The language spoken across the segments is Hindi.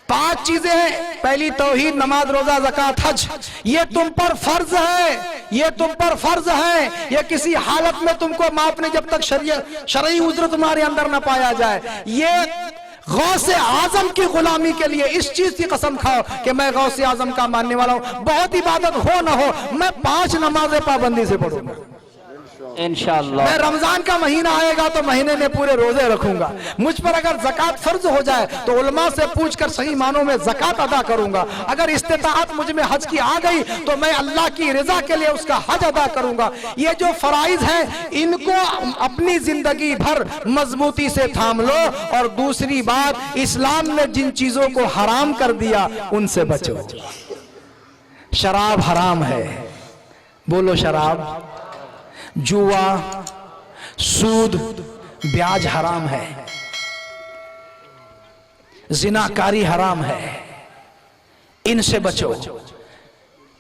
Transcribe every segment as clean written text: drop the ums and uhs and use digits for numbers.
5 चीजें हैं। पहली तौहीद, नमाज, रोजा, ज़कात, हज। ये तुम पर फर्ज है, ये तुम पर फर्ज है। ये किसी हालत में तुमको माफ नहीं जब तक शरई उज़्र तुम्हारे अंदर ना पाया जाए। ये गौसे आजम की गुलामी के लिए इस चीज की कसम खाओ कि मैं गौसे आजम का मानने वाला हूं। बहुत इबादत हो ना हो, मैं 5 नमाजें पाबंदी से पढ़ूंगा इंशाअल्लाह। मैं रमजान का महीना आएगा तो महीने में पूरे रोजे रखूंगा। मुझ पर अगर ज़कात फर्ज हो जाए तो उलमा से पूछकर सही मानों में ज़कात अदा करूंगा। अगर इस्तिताअत मुझ में हज की आ गई तो मैं अल्लाह की रजा के लिए उसका हज अदा करूंगा। ये जो फराइज हैं इनको अपनी जिंदगी भर मजबूती से थाम लो। और दूसरी बात, इस्लाम ने जिन चीजों को हराम कर दिया उनसे बचो। शराब हराम है, बोलो शराब। जुआ, सूद, ब्याज हराम है। जिनाकारी हराम है, इनसे बचो।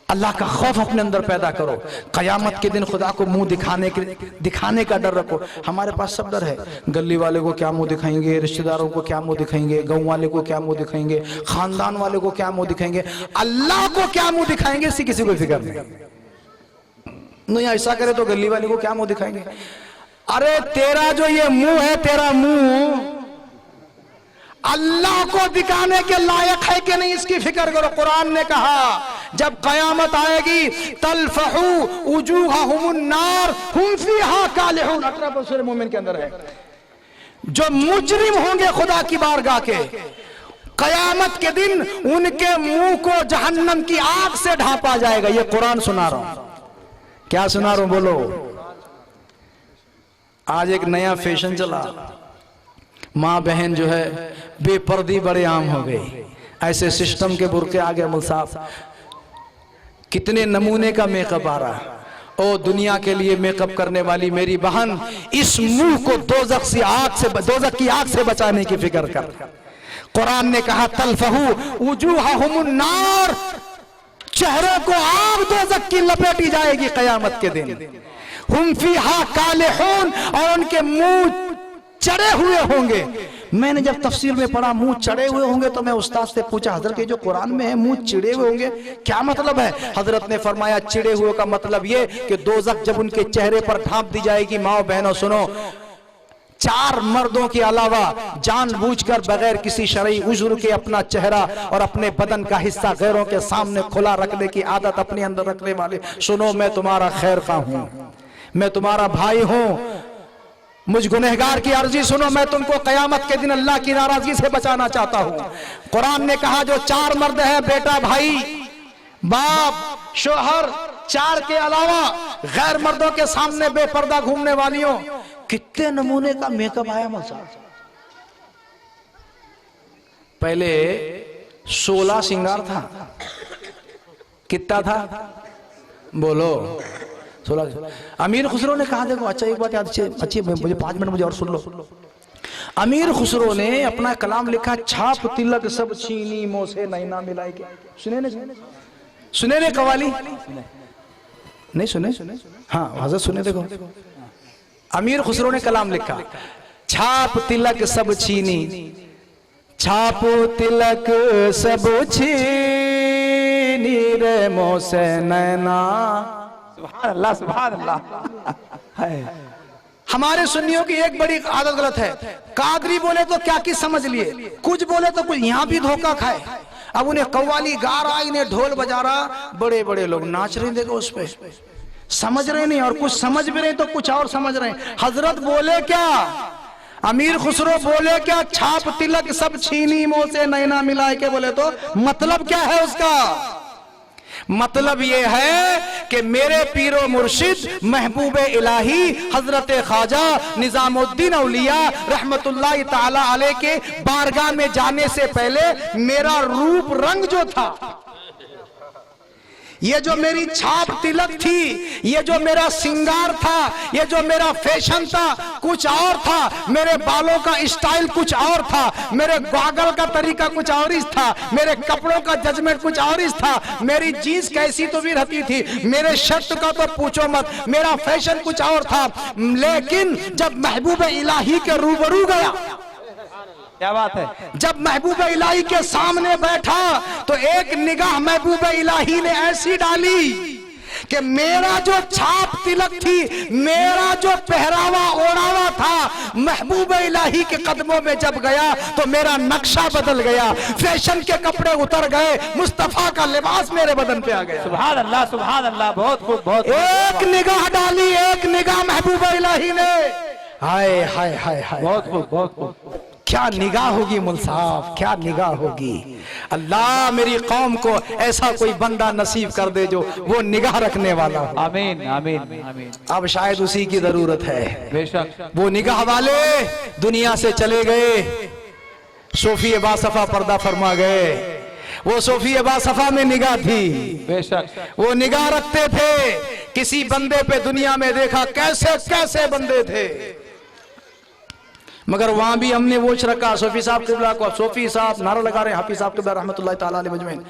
अल्लाह का खौफ अपने अंदर पैदा करो। कयामत के दिन खुदा को मुंह दिखाने का डर रखो। हमारे पास सब डर है। गली वाले को क्या मुंह दिखाएंगे, रिश्तेदारों को क्या मुंह दिखाएंगे, गांव वाले को क्या मुंह दिखाएंगे, खानदान वाले को क्या मुंह दिखाएंगे, अल्लाह को क्या मुंह दिखाएंगे, इसकी किसी को फिक्र नहीं। ऐसा करे तो गली वाले को क्या मुंह दिखाएंगे। अरे तेरा जो ये मुंह है, तेरा मुंह अल्लाह को दिखाने के लायक है कि नहीं, इसकी फिक्र करो। कुरान ने कहा जब कयामत आएगी तलफहु उजूहहुमुन नार हुम फीहा कालिहून। 18 सूरह मोमिन के अंदर है। जो मुजरिम होंगे खुदा की बारगाह के, कयामत के दिन उनके मुंह को जहन्नम की आग से ढांपा जाएगा। ये कुरान सुना रहा हूं। क्या सुना रहा हूं, बोलो। आज एक नया फैशन चला, माँ बहन जो है बेपर्दी बड़े आम हो गई। ऐसे सिस्टम के बुरके आ गए। मुल्साफ कितने नमूने का मेकअप आ रहा। ओ दुनिया के लिए मेकअप करने वाली मेरी बहन, इस मुंह को दोजख की आग से बचाने की फिक्र कर। कुरान ने कहा तलफहु उजूहहुमुन नार, चेहरों को आग दोजख की लपेटी जाएगी कयामत के दिन। हुम फीहा कालिहून, और उनके मुंह चढ़े हुए होंगे। मैंने जब तफसीर में पढ़ा मुंह चढ़े हुए होंगे तो मैं उस्ताद से पूछा, हजरत ये जो कुरान में है मुंह चिड़े हुए होंगे क्या मतलब है? हजरत ने फरमाया चिड़े हुए का मतलब ये कि दोजख जब उनके चेहरे पर ढांप दी जाएगी। माओ बहनों सुनो, 4 मर्दों के अलावा जानबूझकर बगैर किसी शरई उज़्र के अपना चेहरा और अपने बदन का हिस्सा गैरों के सामने खुला रखने की आदत अपने अंदर रखने वाले, सुनो मैं तुम्हारा खैर खा हूं, मैं तुम्हारा भाई हूं। मुझ गुनहगार की अर्जी सुनो, मैं तुमको कयामत के दिन अल्लाह की नाराजगी से बचाना चाहता हूं। कुरान ने कहा जो 4 मर्द है, बेटा, भाई, बाप, शोहर, 4 के अलावा गैर मर्दों के सामने बेपर्दा घूमने वालियों, कितने नमूने का मेकअप आया मौसा। पहले 16 श्रृंगार था, कितना था बोलो? 16। अमीर खुसरो ने कहा, देखो अच्छा एक बात याद अच्छी, मुझे 5 मिनट मुझे और सुन लो। अमीर खुसरो ने अपना कलाम लिखा, छाप तिलक सब छीनी मोह से नैना मिलाई के। सुने ने कवाली नहीं सुने? हाँ हजरत सुने। देखो अमीर खुसरो ने कलाम लिखा, छाप तिलक सब छीनी, छाप तिलक सब छीनी रे मोह से नैना। सुभान अल्लाह, सुभान अल्लाह। हमारे सुन्नियों की एक बड़ी आदत गलत है, कादरी बोले तो क्या की समझ लिए, कुछ बोले तो कुछ, यहां भी धोखा खाए। अब उन्हें कव्वाली गा रहा, इन्हें ढोल बजा रहा, बड़े बड़े लोग नाच रहे, देखो उस पे समझ रहे नहीं, और कुछ समझ भी रहे तो कुछ और समझ रहे। हजरत बोले क्या, अमीर खुसरो बोले क्या, छाप तिलक सब छीनी मोह से नैना मिलाए के, बोले तो मतलब क्या है उसका? मतलब ये है कि मेरे पीरो मुर्शिद महबूब इलाही हजरत ख्वाजा निजामुद्दीन औलिया रहमतुल्लाह ताला अलैह के बारगाह में जाने से पहले मेरा रूप रंग जो था, ये जो मेरी छाप तिलक थी, ये जो मेरा सिंगार था, ये जो मेरा फैशन था, कुछ और था। मेरे बालों का स्टाइल कुछ और था, मेरे गॉगल का तरीका कुछ और ही था, मेरे कपड़ों का जजमेंट कुछ और ही था, मेरी जीन्स कैसी तो भी रहती थी, मेरे शर्ट का तो पूछो मत, मेरा फैशन कुछ और था। लेकिन जब महबूब इलाही के रूबरू गया, क्या बात है। जब महबूब इलाही के सामने बैठा तो एक निगाह महबूब इलाही ने ऐसी डाली कि मेरा जो छाप तिलक थी, मेरा जो पहरावा ओढ़ावा था, महबूब इलाही के कदमों में जब गया तो मेरा नक्शा बदल गया, फैशन के कपड़े उतर गए, मुस्तफा का लिबास मेरे बदन पे आ गया। सुभान अल्लाह, सुभान अल्लाह, बहुत खूब, बहुत। एक निगाह डाली, एक निगाह महबूब इलाही ने, हाय हाय हाय हाय, बहुत खूब, बहुत खूब। क्या निगाह होगी मुल साहब, क्या निगाह होगी। अल्लाह मेरी कौम को ऐसा कोई बंदा नसीब कर दे जो वो निगाह रखने वाला हो। आमीन आमीन आमीन। अब शायद उसी की जरूरत है। बेशक। वो निगाह वाले दुनिया से चले गए, सोफी बासफा पर्दा फरमा गए। वो सोफी बासफा में निगाह थी, बेशक। वो निगाह रखते थे, किसी बंदे पे दुनिया में देखा कैसे कैसे बंदे थे, मगर वहां भी हमने वोच रखा सोफी साहब किबला को। सोफी साहब नारा लगा रहे हैं, हाफिज साहब किबला रहमतुल्लाह ताला अलैहि मजमईन,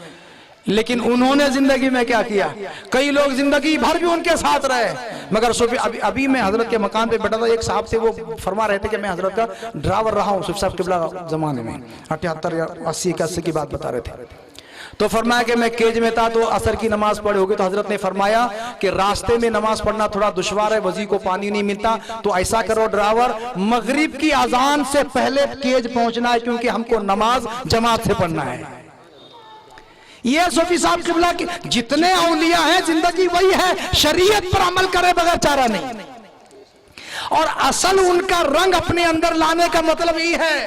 लेकिन उन्होंने जिंदगी में क्या किया। कई लोग जिंदगी भर भी उनके साथ रहे, मगर सोफी अभी मैं हजरत के मकान पे बैठा था, एक साहब थे वो फरमा रहे थे कि मैं हजरत का ड्राइवर रहा हूँ सोफी साहब किबला जमाने में, 78 या 80 की बात बता रहे थे। तो फरमाया कि मैं केज में था तो असर की नमाज पढ़ी होगी, तो हजरत ने फरमाया कि रास्ते में नमाज पढ़ना थोड़ा दुश्वार है, वजी को पानी नहीं मिलता, तो ऐसा करो ड्राइवर, मगरिब की अजान से पहले केज पहुंचना है, क्योंकि हमको नमाज जमात से पढ़ना है। ये सोफी साहब किबला की जितने औलिया हैं जिंदगी वही है, शरीयत पर अमल करे बगैर चारा नहीं। और असल उनका रंग अपने अंदर लाने का मतलब ये है।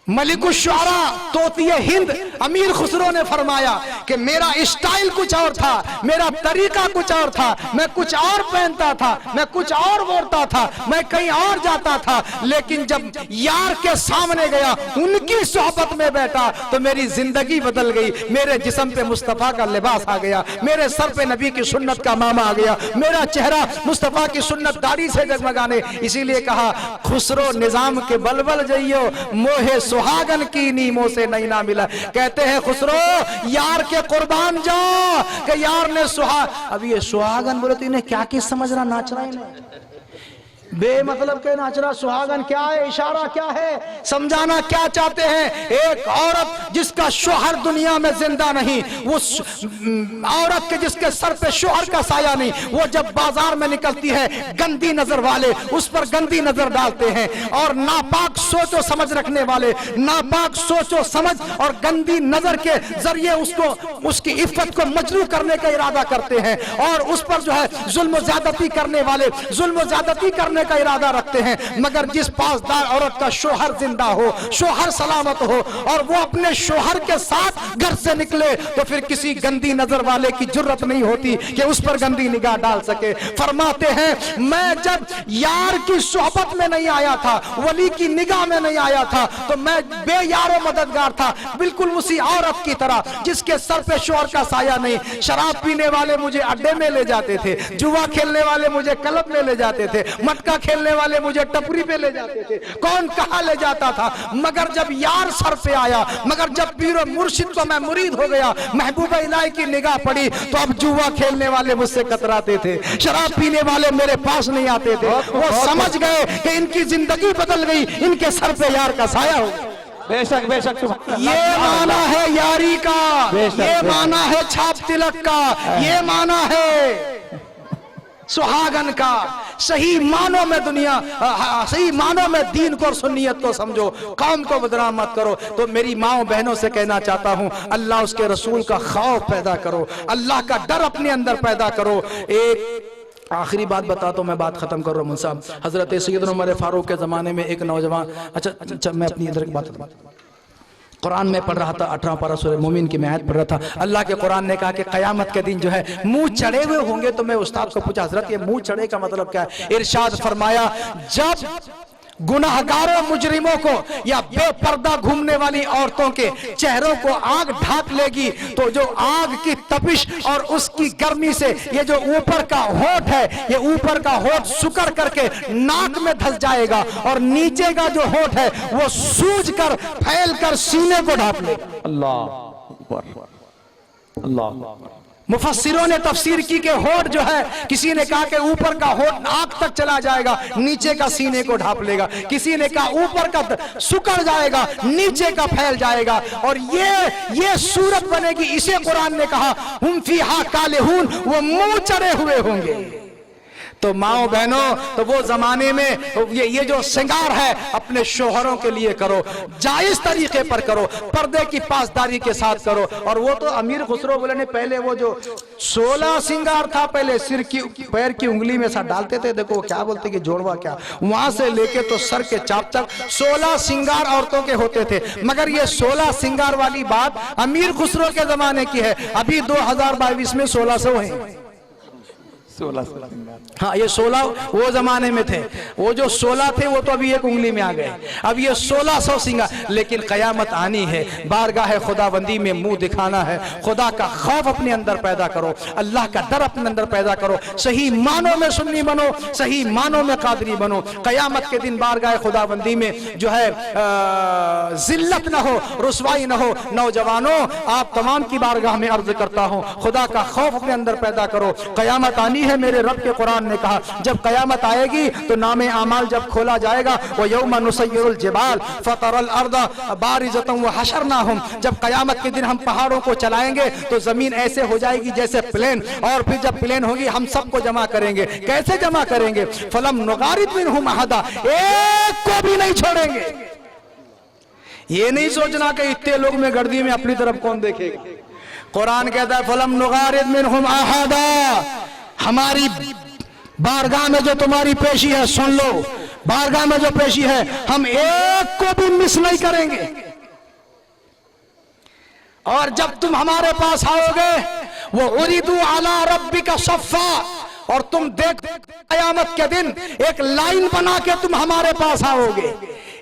मलिकुश्शुआरा तोतिए हिंद अमीर खुसरो ने फरमाया कि मेरा स्टाइल कुछ और था, मेरा तरीका कुछ और था, मैं कुछ और पहनता था, मैं कुछ और बोलता था, मैं कहीं और जाता था, लेकिन जब यार के सामने गया, उनकी सोहबत में बैठा तो मेरी जिंदगी बदल गई। मेरे जिस्म पे मुस्तफा का लिबास आ गया, मेरे सर पे नबी की सुन्नत का मामा आ गया, मेरा चेहरा मुस्तफा की सुन्नत दाढ़ी से जगमगाने। इसीलिए कहा खुसरो निजाम के बलबल जइयो, मोहे सुहागन की नीमों से नहीं ना मिला। कहते हैं खुसरो यार के कुर्बान जाओ कि यार ने अब ये सुहागन बोले तो इन्हें क्या किस समझ रहा, नाच रहा है बेमतलब के नाच रहा। सुहागन क्या है, इशारा क्या है, समझाना क्या चाहते हैं। एक औरत जिसका शोहर दुनिया में जिंदा नहीं, वो औरत के जिसके सर पे शोहर का साया नहीं, वो जब बाजार में निकलती है गंदी नजर वाले उस पर गंदी नजर डालते हैं, और नापाक सोचो समझ रखने वाले नापाक सोचो समझ और गंदी नजर के जरिए उसको उसकी इफ्फत को मजरू करने का इरादा करते हैं, और उस पर जो है जुल्म ज्यादती करने वाले जुल्म ज्यादती करने का इरादा रखते हैं। मगर जिस पासदार औरत का शोहर जिंदा हो, शोहर सलामत हो, और वो अपने शोहर के साथ घर से निकले, तो फिर किसी गंदी नजर वाले की जुर्रत नहीं होती कि उस पर गंदी निगाह डाल सके। फरमाते हैं मैं जब यार की सोहबत में नहीं आया था, वली की निगाह में नहीं आया था, तो मैं बेयारो मददगार था, बिल्कुल उसी औरत की तरह जिसके सर पे शोहर का साया नहीं। शराब पीने वाले मुझे अड्डे में ले जाते थे, जुआ खेलने वाले मुझे क्लब में ले जाते थे, मटका खेलने वाले मुझे टपरी पे ले जाते थे, कौन कहां ले जाता था। मगर जब यार सर पे आया, मगर जब पीर मुर्शिद को मैं मुरीद हो गया, महबूब इलाही की निगाह पड़ी, तो अब जुआ खेलने वाले मुझसे कतराते थे, शराब पीने वाले मेरे पास नहीं आते थे। वो समझ गए कि इनकी जिंदगी बदल गई, इनके सर पे यार का साया हो। बेशक बेशक। ये माना है यारी का, ये माना है छाप तिलक का, ये माना है सुहागन का। सही मानों में दुनिया, सही मानों में दीन को और सुन्नियत को समझो, कौम को बदनाम मत करो। तो मेरी माओ बहनों से कहना चाहता हूं, अल्लाह उसके रसूल का खौफ पैदा करो, अल्लाह का डर अपने अंदर पैदा करो। एक आखिरी बात बता तो मैं बात खत्म कर रहा हूँ मुंशी साहब। हजरत सैयदना उमर फारूक के जमाने में एक नौजवान, अच्छा मैं अपनी इधर की बात कुरान में पढ़ रहा था, 18 पारा सूरह मोमिन की मैं आयत पढ़ रहा था। अल्लाह के कुरान ने कहा कि कयामत के दिन जो है मुंह चढ़े हुए होंगे। तो मैं उस्ताद को पूछा, हजरत ये मुंह चढ़े का मतलब क्या है। इरशाद फरमाया, जब गुनाहगारों मुजरिमों को या बेपर्दा घूमने वाली औरतों के चेहरों को आग ढांक लेगी, तो जो आग की तपिश और उसकी गर्मी से ये जो ऊपर का होठ है, ये ऊपर का होठ सुकर करके नाक में धंस जाएगा, और नीचे का जो होठ है वो सूज कर फैल कर सीने को ढांप लेगा। अल्लाह अल्लाह। मुफस्सिरों ने तफसीर की कि होठ जो है, किसी ने कहा कि ऊपर का होठ आंख तक चला जाएगा, नीचे का सीने को ढांप लेगा। किसी ने कहा ऊपर का सुकड़ जाएगा, नीचे का फैल जाएगा। और ये सूरत बनेगी। इसे कुरान ने कहा हुम फीहा कालिहून, वो मुंह चढ़े हुए होंगे। तो माओ बहनों, तो वो जमाने में ये जो श्रृंगार है अपने शोहरों के लिए करो, जायज तरीके पर करो, पर्दे की पासदारी के साथ करो। और वो तो अमीर खुसरो बोले ने पहले वो जो 16 श्रृंगार था, पहले सिर की पैर की उंगली में सा डालते थे, देखो क्या बोलते कि जोड़वा क्या, वहां से लेके तो सर के चाप तक 16 श्रृंगार औरतों के होते थे। मगर ये 16 श्रृंगार वाली बात अमीर खुसरो के जमाने की है। अभी 2022 में 1600 है। 16 हाँ, ये 16 वो जमाने में थे। वो जो 16 थे वो तो अभी एक उंगली में आ गए। अब ये 1600 श्रृंगार। लेकिन कयामत आनी है, बारगाह खुदाबंदी में मुंह दिखाना है। खुदा का खौफ अपने अंदर पैदा करो, अल्लाह का डर अपने अंदर पैदा करो, सही मानों में सुन्नी बनो, सही मानों में कादरी बनो। कयामत के दिन बारगाह खुदाबंदी में जो है जिल्लत न हो, रुसवाई न हो। नौजवानों, आप तमाम की बारगाह में अर्ज करता हूँ, खुदा का खौफ अपने अंदर पैदा करो। कयामत आनी है। मेरे रब के कुरान ने कहा जब कयामत आएगी तो नामे आमाल जब खोला जाएगा, वो यौम नुसय्यिरुल जिबाल फतरल अर्द बारिज़तन व हशरनाहुम, जब कयामत के दिन हम पहाड़ों को चलाएंगे तो जमीन ऐसे हो जाएगी जैसे प्लेन। और फिर जब प्लेन होगी हम सबको जमा करेंगे। कैसे जमा करेंगे? फलम नुगारिद मिनहुम अहदा, एक को भी नहीं छोड़ेंगे। ये नहीं सोचना कि इतने लोग में गर्दी में अपनी तरफ कौन देखेगा। कुरान कहता है फलम नुगारिद मिनहुम अहदा, हमारी बारगाह में जो तुम्हारी पेशी है, सुन लो, बारगाह में जो पेशी है हम एक को भी मिस नहीं करेंगे। और जब तुम हमारे पास आओगे, वो उरिदू अला रब्बिका सफ़ा, और तुम देख कयामत के दिन एक लाइन बना के तुम हमारे पास आओगे।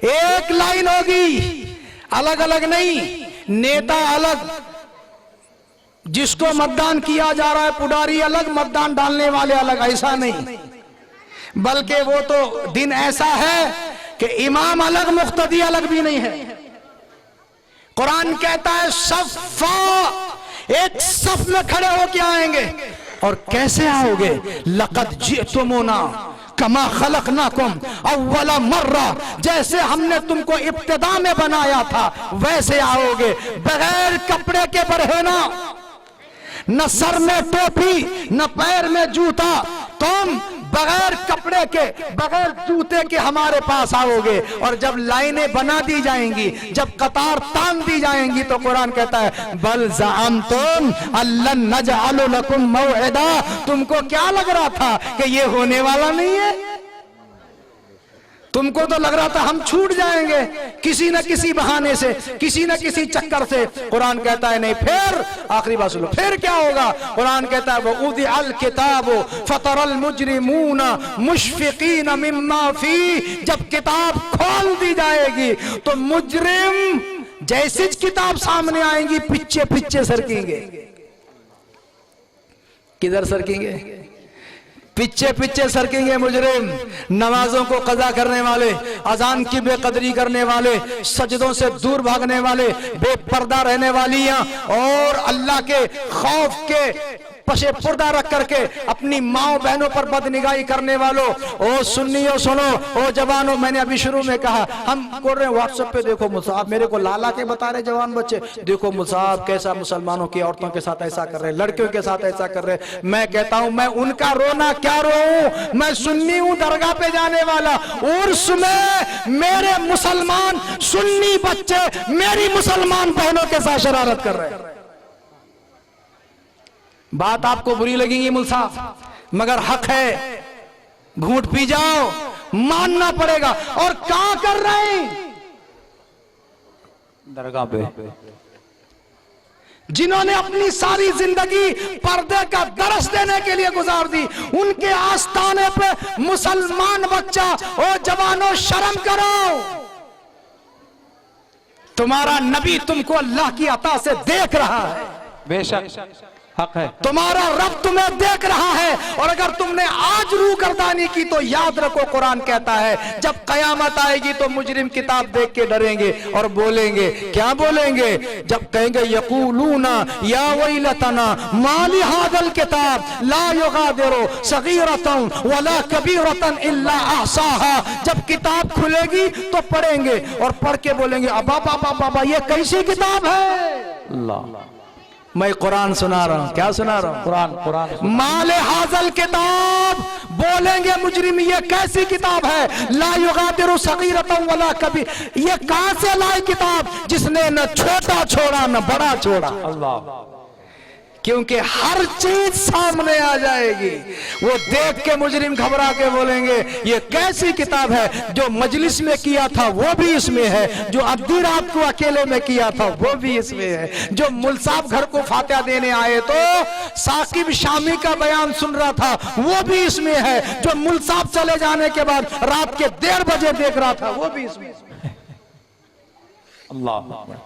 एक लाइन होगी, अलग अलग नहीं, नेता अलग, जिसको मतदान किया जा रहा है पुडारी अलग, मतदान डालने वाले अलग, ऐसा नहीं। बल्कि वो तो दिन ऐसा है कि इमाम अलग मुक्तदी अलग भी नहीं है। कुरान कहता है सफ़ा, एक सफ में खड़े होके आएंगे। और कैसे आओगे? लक़द जिअतुमुना कमा खलक़नाकुम अव्वला मर्रा, जैसे हमने तुमको इब्तिदा में बनाया था वैसे आओगे। बगैर कपड़े के बरहना, न सर में टोपी न पैर में जूता, तुम बगैर कपड़े के बगैर जूते के हमारे पास आओगे। और जब लाइनें बना दी जाएंगी, जब कतार तान दी जाएंगी, तो कुरान कहता है बल ज़अमतुम अल्लन नजअलु लकुम मौइदा, तुमको क्या लग रहा था कि ये होने वाला नहीं है? तुमको तो लग रहा था हम छूट जाएंगे किसी न किसी बहाने से, किसी न किसी चक्कर से। कुरान कहता है नहीं। फिर आखिरी बात सुनो, फिर क्या होगा? कुरान कहता है वो उदिअल किताबु फतरल मुजरिमूना मुशफिकीन मिम्मा फी, जब किताब खोल दी जाएगी तो मुजरिम जैसी किताब सामने आएंगी पीछे पीछे सरकेंगे। किधर सरकेंगे? पीछे पीछे सरकेंगे मुजरिम। नमाजों को कज़ा करने वाले, अजान की बेकदरी करने वाले, सजदों से दूर भागने वाले, बेपर्दा रहने वालियां, और अल्लाह के खौफ के पशे पर्दा रख करके अपनी माओ बहनों पर बदनिगाही करने वालों, ओ सुन्नियों सुनो, ओ जवानों, मैंने अभी शुरू में कहा हम बोल रहे हैं व्हाट्सएप पे, देखो मुसाहब, मेरे को लाला के बता रहे जवान बच्चे, देखो मुसाहब कैसा मुसलमानों की औरतों के साथ ऐसा कर रहे, लड़कियों के साथ ऐसा कर रहे। मैं कहता हूं मैं उनका रोना क्या रोऊं, मैं सुन्नी हूं दरगाह पे जाने वाला। उर्स में मेरे मुसलमान सुन्नी बच्चे मेरी मुसलमान बहनों के साथ शरारत कर रहे हैं। बात आपको बुरी लगेगी मुल्साफ, मगर हक है, घूंट पी जाओ, मानना पड़ेगा। और क्या कर रहे हैं? दरगाह पे जिन्होंने अपनी सारी जिंदगी पर्दे का दरस देने के लिए गुजार दी, उनके आस्थाने पे मुसलमान बच्चा, ओ जवानों शर्म करो, तुम्हारा नबी तुमको अल्लाह की अता से देख रहा है। बेशक हक है। तुम्हारा रब तुम्हें देख रहा है, और अगर तुमने आज रूगर्दानी की तो याद रखो कुरान कहता है जब कयामत आएगी तो मुजरिम किताब देख के डरेंगे और बोलेंगे, क्या बोलेंगे? जब कहेंगे यकूलूना या वैलतना माली हादल किताब ला युगादिरु सगीरतन वला कबीरतन इल्ला अहसाहा। जब किताब खुलेगी तो पढ़ेंगे और पढ़ के बोलेंगे अबा बाबा बाबा ये कैसी किताब है? अल्लाह, मैं कुरान सुना रहा हूं। क्या सुना रहा हूं? कुरान कुरान। माले हाजल किताब, बोलेंगे मुजरिम ये कैसी किताब है? ला युगादिरु सगीरतन वला कबीर, ये कहां से लाई किताब जिसने न छोटा छोड़ा न बड़ा छोड़ा? अल्लाह, क्योंकि हर चीज सामने आ जाएगी। वो देख के मुजरिम घबरा के बोलेंगे ये कैसी किताब है? जो मजलिस में किया था वो भी इसमें है, जो अद्धी रात को अकेले में किया था वो भी इसमें है, जो मुल्साब घर को फातिहा देने आए तो साकिब शामी का बयान सुन रहा था वो भी इसमें है, जो मुल्साब चले जाने के बाद रात के 1:30 बजे देख रहा था वो भी इसमें। अल्लाह,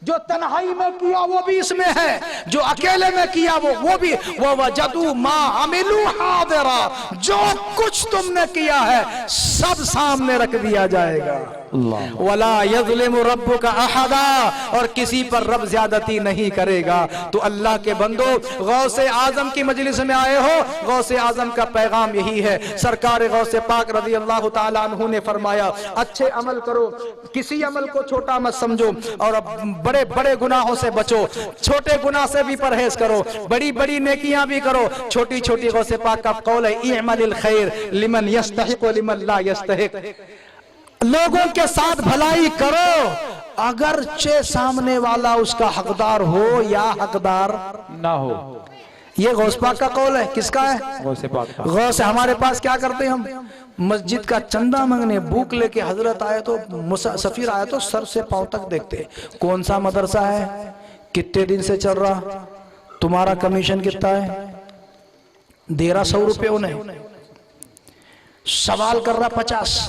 जो तन्हाई में किया वो भी इसमें है, जो अकेले में किया वो भी। वो वजदू मा अमिलू हादिरा, जो कुछ तुमने किया है सब सामने रख दिया जाएगा। वला यज़लिमु रब्बुका अहदा, और किसी पर रब ज्यादती नहीं करेगा। तो अल्लाह के बंदो, गौसे आजम की मजलिस में आए हो, गौसे आजम का पैगाम यही है। सरकार गौसे पाक रज़ी अल्लाह ताला अन्हु ने फरमाया अच्छे अमल करो, किसी अमल को छोटा मत समझो, और बड़े बड़े गुनाहों से बचो, छोटे गुनाह से भी परहेज करो, बड़ी बड़ी नेकियां भी करो, छोटी छोटी। गौसे पाक का कौल है इअमलिल खैर लिमन यस्तहिक व लिमन ला यस्तहिक, लोगों के साथ भलाई करो अगरचे सामने वाला उसका हकदार हो या हकदार ना हो। ये गौस पाक का कौल है। किसका है? गौसे पाक का। गौस हमारे पास क्या करते हैं हम? मस्जिद का चंदा मांगने भूख लेके हजरत आए तो सफीर आए तो सर से पांव तक देखते कौन सा मदरसा है, कितने दिन से चल रहा, तुम्हारा कमीशन कितना है, दे रहा 100 रुपये उन्हें, सवाल कर रहा 50।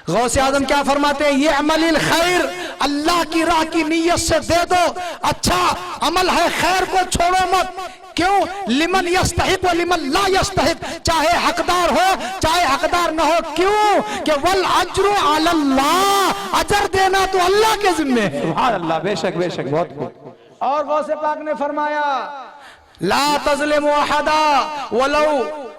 गौसे आजम क्या फरमाते हैं? ये अमलिल खैर, अल्लाह की राह की नीयत से दे दो, अच्छा अमल है, खैर को छोड़ो मत। क्यों? लिमन यस्तहिक व लिमन ला यस्तहिक, चाहे हकदार हो चाहे हकदार न हो। क्यों? कि वल अज्रु अलल्लाह, अजर देना तो अल्लाह के जिम्मे है। सुभान अल्लाह, बेशक बेशक, बहुत खूब। और गौसे पाक ने फरमाया ला तज़लिमु अहदा वलौ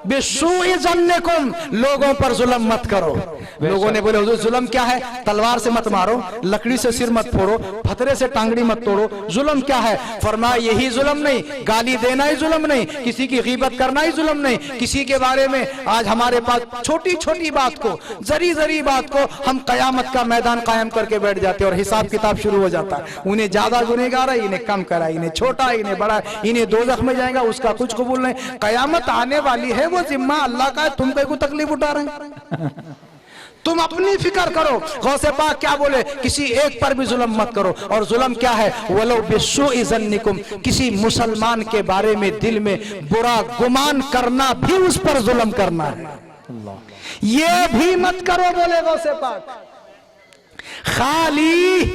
बिस्सूइ ज़न्निकुम, लोगों पर जुल्म मत करो। लोगों ने बोले हुजूर जुल्म क्या है? तलवार से मत मारो, लकड़ी से सिर मत फोड़ो, फतरे से टांगड़ी मत तोड़ो, जुल्म क्या है? फरमाया यही जुल्म नहीं, गाली देना ही जुल्म नहीं, किसी की गीबत करना ही जुल्म नहीं, किसी के बारे में आज हमारे पास छोटी छोटी बात को, जरी जरी बात को हम कयामत का मैदान कायम करके बैठ जाते और हिसाब किताब शुरू हो जाता है। उन्हें ज्यादा गुनहगार है, इन्हें कम करा, इन्हें छोटा, इन्हें बड़ा, इन्हें दोज़ख में जाएगा, उसका कुछ कबूल नहीं। कयामत आने वाली है, वो जिम्मा अल्लाह का है, तुम को तकलीफ उठा रहे हैं। तुम अपनी फिक्र करो। गौसे पाक क्या बोले? किसी एक पर भी जुल्म मत करो। और जुल्म क्या है? वलो बिस्सूइ ज़न्निकुम, किसी मुसलमान के बारे में दिल में बुरा गुमान करना भी उस पर जुल्म करना है, ये भी मत करो। बोले गौसे पाक खाली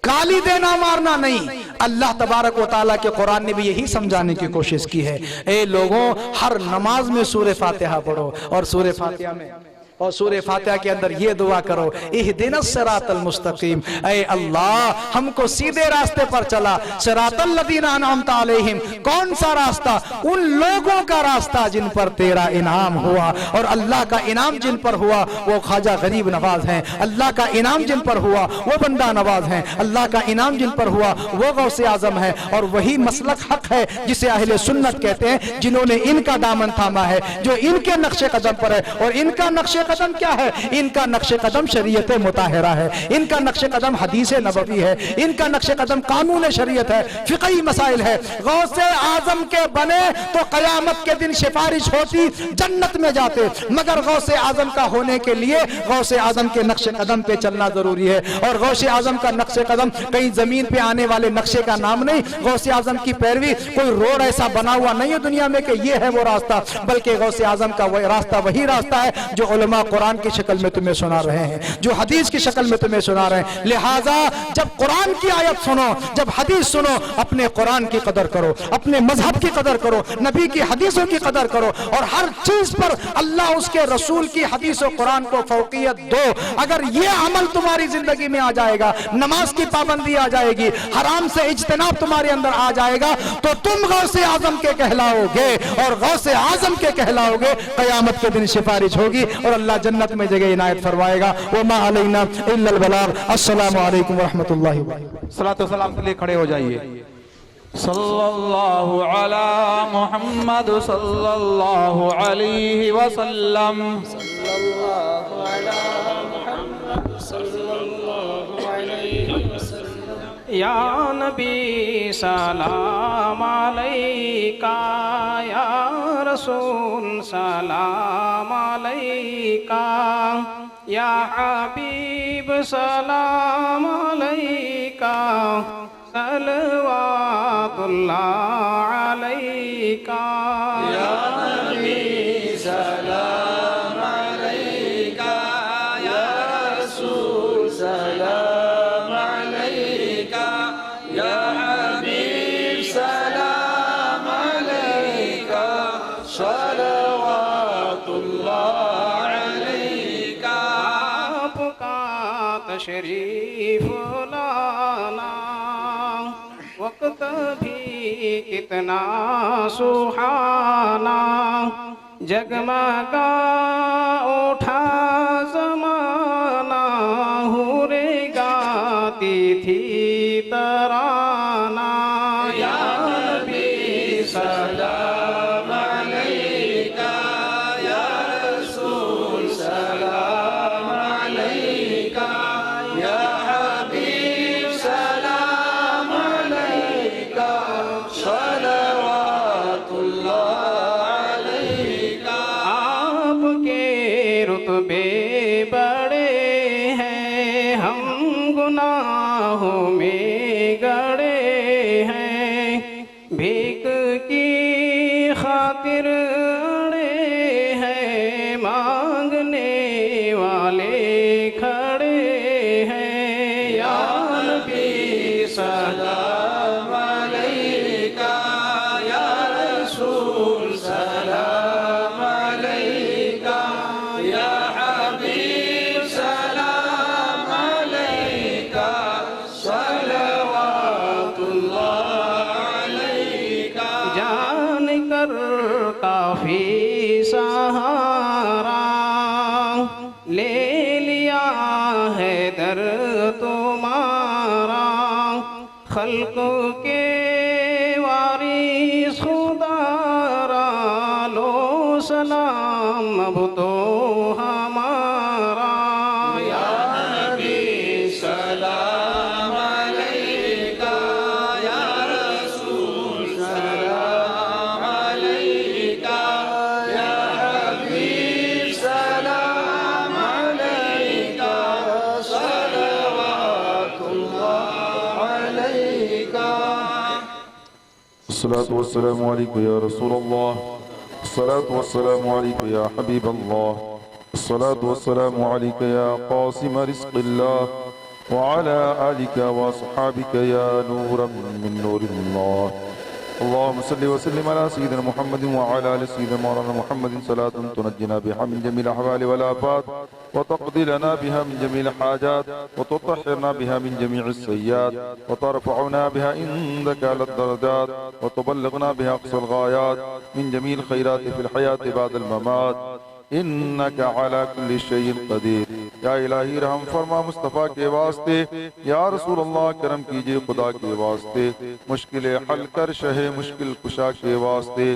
गाली देना मारना नहीं। अल्लाह तबारक व तआला के कुरान ने भी यही समझाने की कोशिश की है, ए लोगों हर नमाज में सूरह फातिहा पढ़ो, और सूरह फातिहा में और सूरह फातिहा के अंदर ये दुआ करो इहदिनस सिरातल मुस्तकीम, ऐ अल्लाह हमको सीधे रास्ते पर चला, सिरातल लदीना अनअमता अलैहिम, कौन सा रास्ता? उन लोगों का रास्ता जिन पर तेरा इनाम हुआ। और अल्लाह का इनाम जिन पर हुआ वो ख्वाजा गरीब नवाज हैं, अल्लाह का इनाम जिन पर हुआ वो बंदा नवाज हैं, अल्लाह का इनाम जिन पर हुआ वो गौसे आजम है। और वही मसलक हक है जिसे अहले सुन्नत कहते हैं, जिन्होंने इनका दामन थामा है, जो इनके नक्शे कदम पर है। और इनका नक्शे कदम क्या है? इनका नक्शे कदम शरीयत मुताहिरा है, इनका नक्शे कदम हदीस नबवी है, इनका नक्शे कदम कानून शरीयत है, फिक़ही मसाइल है। गौसे आजम के बने तो कयामत के दिन सिफारिश होती, जन्नत में जाते, मगर गौसे आजम का होने के लिए गौसे आजम के नक्शे कदम पे चलना जरूरी है। और गौसे आजम का नक्शे कदम कहीं जमीन पे आने वाले नक्शे का नाम नहीं। गौसे आजम की पैरवी कोई रोड ऐसा बना हुआ नहीं है दुनिया में कि ये है वो रास्ता, बल्कि गौसे आजम का वही रास्ता है जो उलमा उलमा कुरान की शक्ल में तुम्हें सुना रहे हैं, जो हदीस की शक्ल में तुम्हें सुना रहे हैं। लिहाजा जब कुरान की आयत सुनो, जब हदीस सुनो, अपने कुरान की कदर करो, अपने मजहब की कदर करो, नबी की हदीसों की कदर करो, और हर चीज पर अल्लाह उसके रसूल की हदीस और कुरान को फौकियत दो। अगर ये अमल तुम्हारी जिंदगी में आ जाएगा, नमाज की पाबंदी आ जाएगी, हराम से इज्तनाब तुम्हारे अंदर आ जाएगा, तो तुम गौसे आजम के कहलाओगे, और गौसे आजम के कहलाओगे। क़यामत के दिन सिफारिश होगी और अल्लाह जन्नत में जगह इनायत फरमाएगा। व मा अलैना इल्लल बलाग। अस्सलामु अलैकुम व रहमतुल्लाहि व बरकातहू। सलात व सलाम के लिए खड़े हो जाइए। सल्लल्लाहु अला मुहम्मद सल्लल्लाहु अलैहि वसल्लम। सल्लल्लाहु अला मुहम्मद सल्लल्लाहु अलैहि वसल्लम। या नबी सलाम अलैका, या रसूल सलाम अलैका, या हबीब सलाम अलैका, सलवातुल्लाह अलैका। या नबी सलाम अलैका, या रसूल सलाम अलैका, या हबीब सलाम अलैका, सलवातुल्लाह अलैका। आपका तशरीफ लाना वक्त भी कितना सुहाना, जगमगा उठा ज़माना, हुरे गाती थी तराना। या नबी सलाम अलैका, या रसूल सलाम अलैका, या हबीब सलाम अलैका, सलवातुल्लाह अलैका। आपके रुतबे बड़े हैं, हम गुनाहों में गड़े हैं, भीख की खातिर अड़े हैं, मांगने वाले खड़े हैं। या नबी सलाम अलैका, या रसूल सलाम अलैका, या हबीब सलाम अलैका, सलवातुल्लाह अलैका। जान कर काफी सहारा ले लिया है दर तुम्हारा, खल्क के वारिस खुदारा, लो सलाम अब तो हमारा। या नबी सलाम अलैका, या रसूल सलाम अलैका, या हबीब सलाम अलैका, सलवातुल्लाह अलैका। अस्सलातु वस्सलामु अलैका या रसूलल्लाह, अस्सलातु वस्सलामु अलैका या हबीबल्लाह, अस्सलातु वस्सलामु अलैका या क़ासिम रिज़्क़िल्लाह, व अला आलिका व अस्हाबिका या नूरन मिन नूरिल्लाह। अल्लाहुम्मा सल्लि व सल्लिम अला सय्यिदिना मुहम्मदिन व अला आलि सय्यिदिना मौलाना मुहम्मदिन सलातन तुनज्जिना बिहा मिन जमील अहवालि वल आफात, व तक़दी लना बिहा मिन जमील हाजात, व तुतahhirना बिहा मिन जमीइ सय्यात, व तरफ़उना बिहा इंदका अला दरजात, व तुबल्लिगना बिहा अक़सल गायात मिन जमील खैरात फिल हयात बअदल ममात, इन्नका अला कुल्लि शैइन क़दीर। या इलाही रहम फरमा मुस्तफ़ा के वास्ते, या रसूल अल्लाह करम कीजिए खुदा के वास्ते, मुश्किल हल कर शहे मुश्किल कुशा के वास्ते,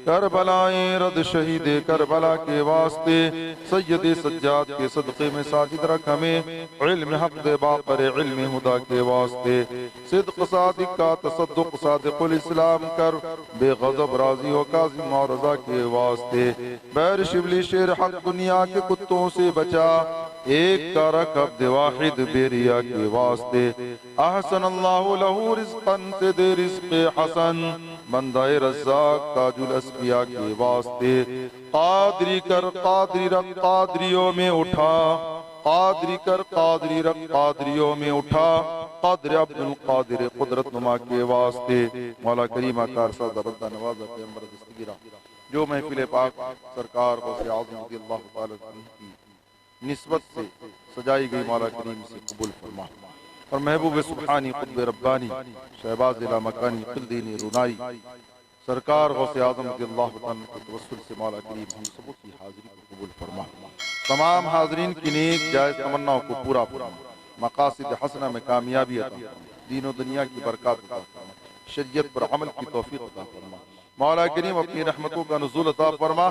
करबलाए रद शहीद करबला के वास्ते, सैयद सज्जाद के सदक़े में साजिद रख हमें, इल्म हक़ दे बाक़र इल्म हुदा के वास्ते, सिद्क़ सादिक़ का तसद्दुक़ सादिक़ुल इस्लाम कर, बेग़ज़ब राज़ी व काज़िम और रज़ा के वास्ते, बैर शिबली शेर हक़ दुनिया के कुत्तों से बचा, एक का रख अब्द वाहिद बेरिया के वास्ते। अहसन अल्लाहु लहू रिज़्क़न से दे रिज़्क़े हसन, बंदाए रज़्ज़ाक़ ताजुल अस्फ़िया के वास्ते। क़ादरी कर क़ादरी रख क़ादरियों में उठा, क़ादरी कर क़ादरी रख क़ादरियों में उठा। क़ादिर अब्दुल क़ादिर क़ुदरत नुमा के वास्ते। मौला करीम आकार सादा बंदा नवाज़ा पैगंबर दस्तगीरा जो महफिल पाक सरकार गौसे आज़म रज़ियल्लाहु ताला की निस्बत से सजाई गई मौला करीम से कबूल फरमा। और महबूब सुब्हानी क़ुत्ब रब्बानी शहबाज़ इला मकानी क़िल्दीनी रुनाई सरकार गौसे आज़म रज़ियल्लाहु ताला के तवस्सुल से मौला करीम हम सब की हाज़िरी को कबूल फरमा। तमाम हाज़रीन की नेक जायज़ तमन्नाओं को पूरा फरमा। मकासिद हसना में कामयाबी अता फरमा, दीन और दुनिया की बरकत अता फरमा, शरीयत पर अमल की तौफीक अता फरमा। मौला करीम अपनी रहमतों का नुज़ूल अता फरमा।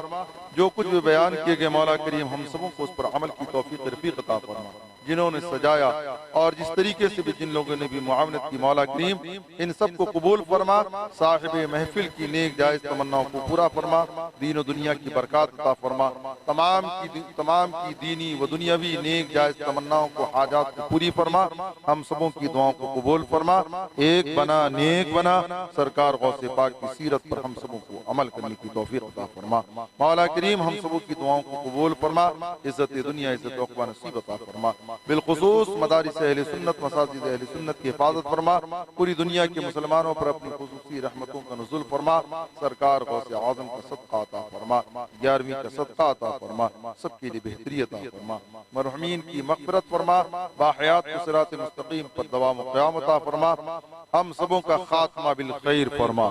जो कुछ भी बयान किए गए मौला करीम हम सबों को उस पर अमल की तौफीक रफ़ीक अता फरमा। जिन्होंने सजाया और जिस तरीके से भी जिन लोगों ने भी मुआवनत की मौला करीम इन सब को कबूल फरमा। साहिब महफिल की नेक जायज़ तमन्नाओं को पूरा फरमा, दीन और दुनिया की बरकत अता फरमा। तमाम की दीनी व दुनियावी नेक जायज़ तमन्नाओं को हाजात को पूरी फरमा। हम सबों की दुआओं को कबूल फरमा। एक बना नेक बना सरकार गौसे पाक की सीरत पर हम सबों को अमल करने की तौफीक अता फरमा। मौला करीम हम सबों की दुआओं को कबूल फरमा। इज्जत दुनिया इज्जत उक़बा नसीब अता फरमा। बिलखुसूस मदारिस अहले सुन्नत मसाजिद अहले सुन्नत की हिफाजत फरमा। पूरी दुनिया के मुसलमानों पर अपनी खुसूसी रहमतों का नुज़ुल फरमा। सरकार गौसे आज़म का सदका अता फरमा, 11वीं का सदका अता फरमा, सबके लिए बेहतरी अता फरमा। मरहुमीन की मग़फ़िरत फरमा, बाहयात को सिरात मुस्तक़ीम पर दवाम क़याम अता फरमा। हम सबों का खात्मा बिल खैर फरमा।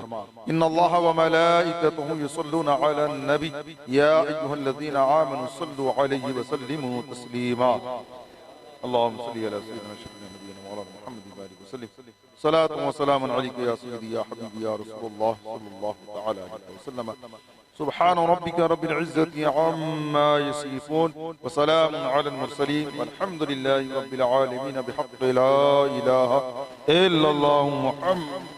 इन्नल्लाह व मलाइकतहु युसल्लूना अलन नबी या अय्युहल्लज़ीना आमनु सल्लु अलैहि व सल्लिमू तस्लीमा। अल्लाहुम्मा सल्लि अला सय्यिदिना नबिय्यिना मौलाना मुहम्मद व आलिहि वसल्लम। सलातु व सलामुन अलैका या सय्यदी या हबीबी या रसूलल्लाह सल्लल्लाहु तआला अलैहि वसल्लम। सुब्हान रब्बिका रब्बिल इज्जति अम्मा यसिफून व सलामुन अलल मुरसलीन वल्हम्दुलिल्लाहि रब्बिल आलमीन बिहक़्क़ि ला इलाहा इल्लल्लाहु मुहम्मद